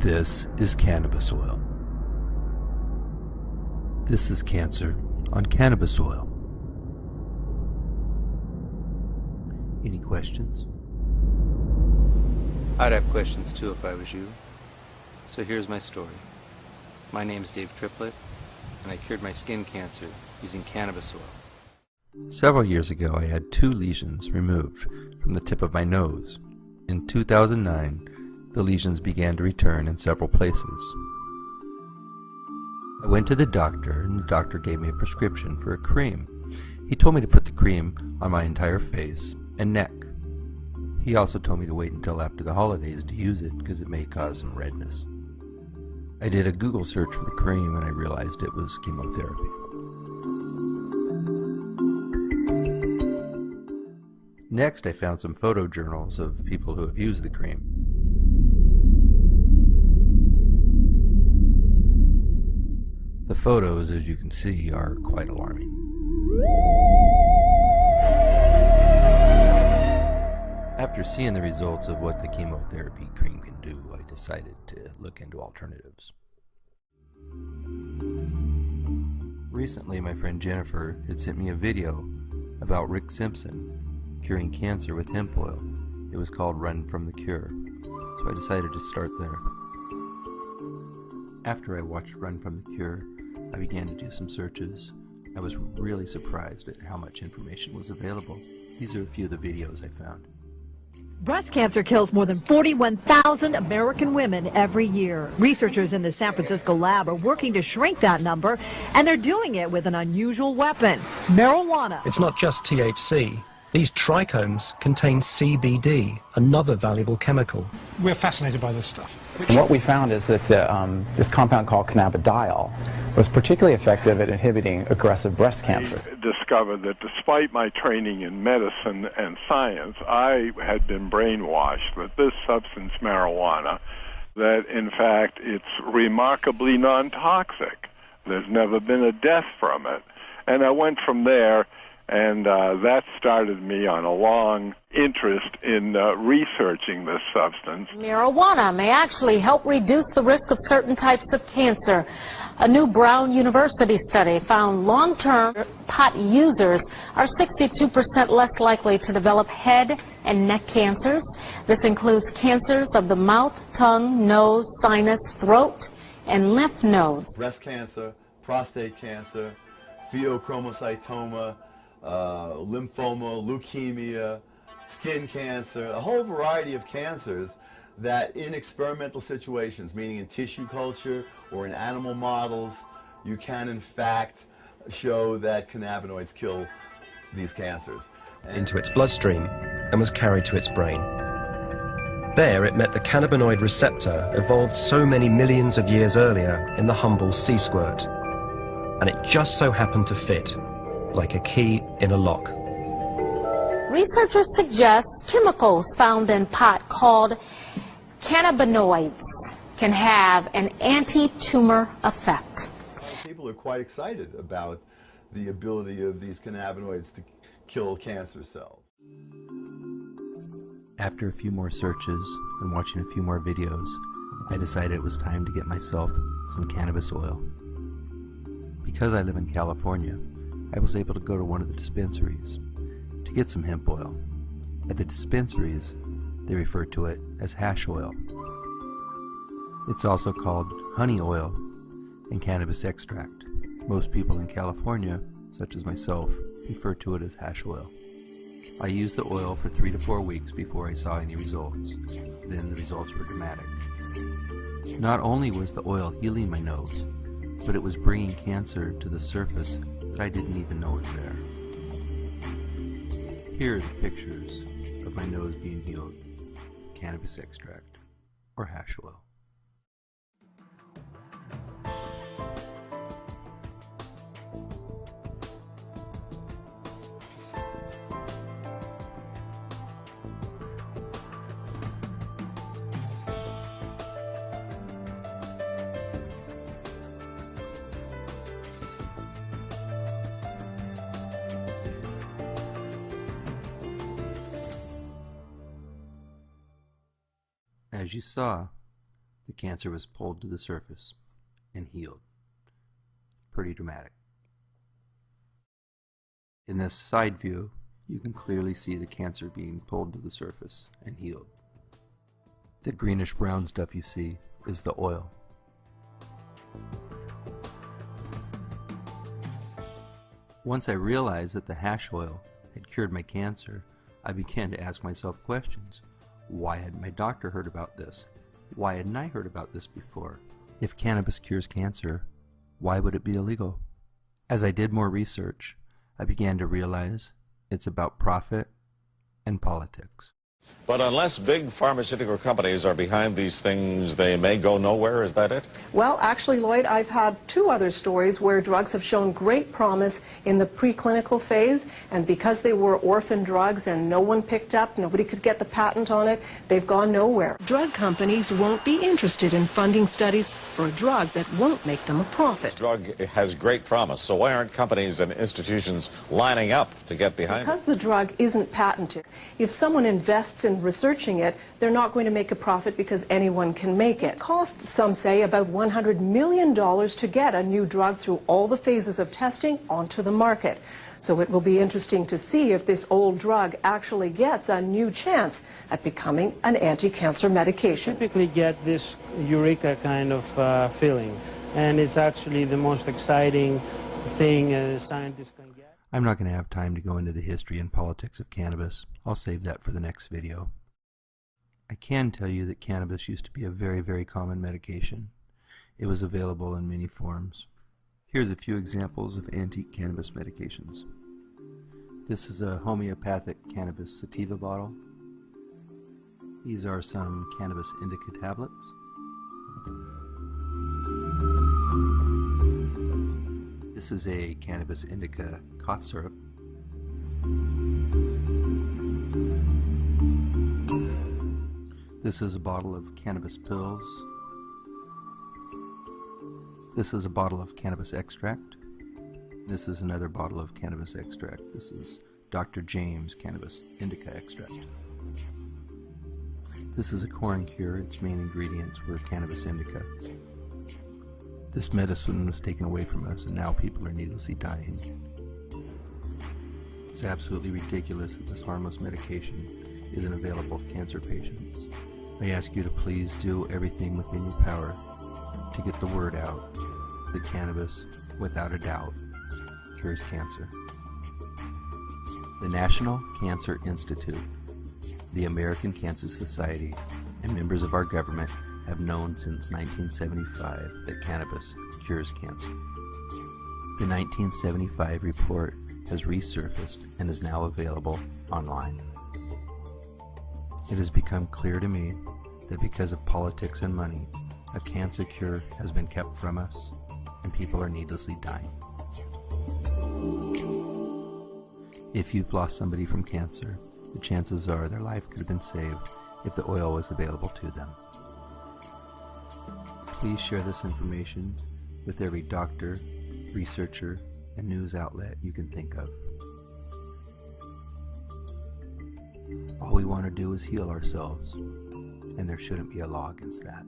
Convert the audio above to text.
This is cannabis oil. This is cancer on cannabis oil. Any questions? I'd have questions too if I was you. So here's my story. My name's David Triplette, and I cured my skin cancer using cannabis oil. Several years ago, I had 2 lesions removed from the tip of my nose. In 2009, the lesions began to return in several places. I went to the doctor, and the doctor gave me a prescription for a cream. He told me to put the cream on my entire face and neck. He also told me to wait until after the holidays to use it because it may cause some redness. I did a Google search for the cream and I realized it was chemotherapy. Next, I found some photojournals of people who have used the cream. The photos, as you can see, are quite alarming. After seeing the results of what the chemotherapy cream can do, I decided to look into alternatives. Recently, my friend Jennifer had sent me a video about Rick Simpson curing cancer with hemp oil. It was called Run from the Cure, so I decided to start there. After I watched Run from the Cure, I began to do some searches. I was really surprised at how much information was available. These are a few of the videos I found. Breast cancer kills more than 41,000 American women every year. Researchers in the San Francisco lab are working to shrink that number, and they're doing it with an unusual weapon, marijuana. It's not just THC. These trichomes contain CBD, another valuable chemical. We're fascinated by this stuff. And what we found is that this compound called cannabidiol was particularly effective at inhibiting aggressive breast cancer. I discovered that despite my training in medicine and science, I had been brainwashed that this substance, marijuana, that in fact it's remarkably non-toxic. There's never been a death from it. And I went from there, and that started me on a long interest in researching this substance. Marijuana may actually help reduce the risk of certain types of cancer. A new Brown University study found long-term pot users are 62% less likely to develop head and neck cancers. This includes cancers of the mouth, tongue, nose, sinus, throat, and lymph nodes. Breast cancer, prostate cancer, pheochromocytoma, lymphoma, leukemia, skin cancer, a whole variety of cancers that in experimental situations, meaning in tissue culture or in animal models, you can in fact show that cannabinoids kill these cancers. Into its bloodstream and was carried to its brain. There it met the cannabinoid receptor evolved so many millions of years earlier in the humble sea squirt. And it just so happened to fit, like a key in a lock. Researchers suggest chemicals found in pot called cannabinoids can have an anti-tumor effect. People are quite excited about the ability of these cannabinoids to kill cancer cells. After a few more searches and watching a few more videos, I decided it was time to get myself some cannabis oil. Because I live in California, I was able to go to one of the dispensaries to get some hemp oil. At the dispensaries, they refer to it as hash oil. It's also called honey oil and cannabis extract. Most people in California, such as myself, refer to it as hash oil. I used the oil for 3 to 4 weeks before I saw any results. Then the results were dramatic. Not only was the oil healing my nose, but it was bringing cancer to the surface that I didn't even know was there. Here are the pictures of my nose being healed with cannabis extract or hash oil. As you saw, the cancer was pulled to the surface and healed. Pretty dramatic. In this side view, you can clearly see the cancer being pulled to the surface and healed. The greenish brown stuff you see is the oil. Once I realized that the hash oil had cured my cancer, I began to ask myself questions. Why hadn't my doctor heard about this? Why hadn't I heard about this before? If cannabis cures cancer, why would it be illegal? As I did more research, I began to realize it's about profit and politics. But unless big pharmaceutical companies are behind these things, they may go nowhere. Is that it? Well, actually, Lloyd, I've had 2 other stories where drugs have shown great promise in the preclinical phase, and because they were orphan drugs and no one picked up, nobody could get the patent on it, they've gone nowhere. Drug companies won't be interested in funding studies for a drug that won't make them a profit. This drug has great promise, so why aren't companies and institutions lining up to get behind it? Because the drug isn't patented. If someone invests in researching it, they're not going to make a profit because anyone can make it. It costs, some say, about $100 million to get a new drug through all the phases of testing onto the market. So it will be interesting to see if this old drug actually gets a new chance at becoming an anti-cancer medication. Typically get this eureka kind of feeling, and it's actually the most exciting thing scientists can get. I'm not going to have time to go into the history and politics of cannabis. I'll save that for the next video. I can tell you that cannabis used to be a very, very common medication. It was available in many forms. Here's a few examples of anti-cannabis medications. This is a homeopathic cannabis sativa bottle. These are some cannabis indica tablets. This is a cannabis indica cough syrup. This is a bottle of cannabis pills. This is a bottle of cannabis extract. This is another bottle of cannabis extract. This is Dr. James cannabis indica extract. This is a corn cure. Its main ingredients were cannabis indica. This medicine was taken away from us, and now people are needlessly dying. It's absolutely ridiculous that this harmless medication isn't available to cancer patients. I ask you to please do everything within your power to get the word out that cannabis, without a doubt, cures cancer. The National Cancer Institute, the American Cancer Society, and members of our government have known since 1975 that cannabis cures cancer. The 1975 report has resurfaced and is now available online. It has become clear to me that because of politics and money, a cancer cure has been kept from us and people are needlessly dying. If you've lost somebody from cancer, the chances are their life could have been saved if the oil was available to them. Please share this information with every doctor, researcher, and news outlet you can think of. All we want to do is heal ourselves, and there shouldn't be a law against that.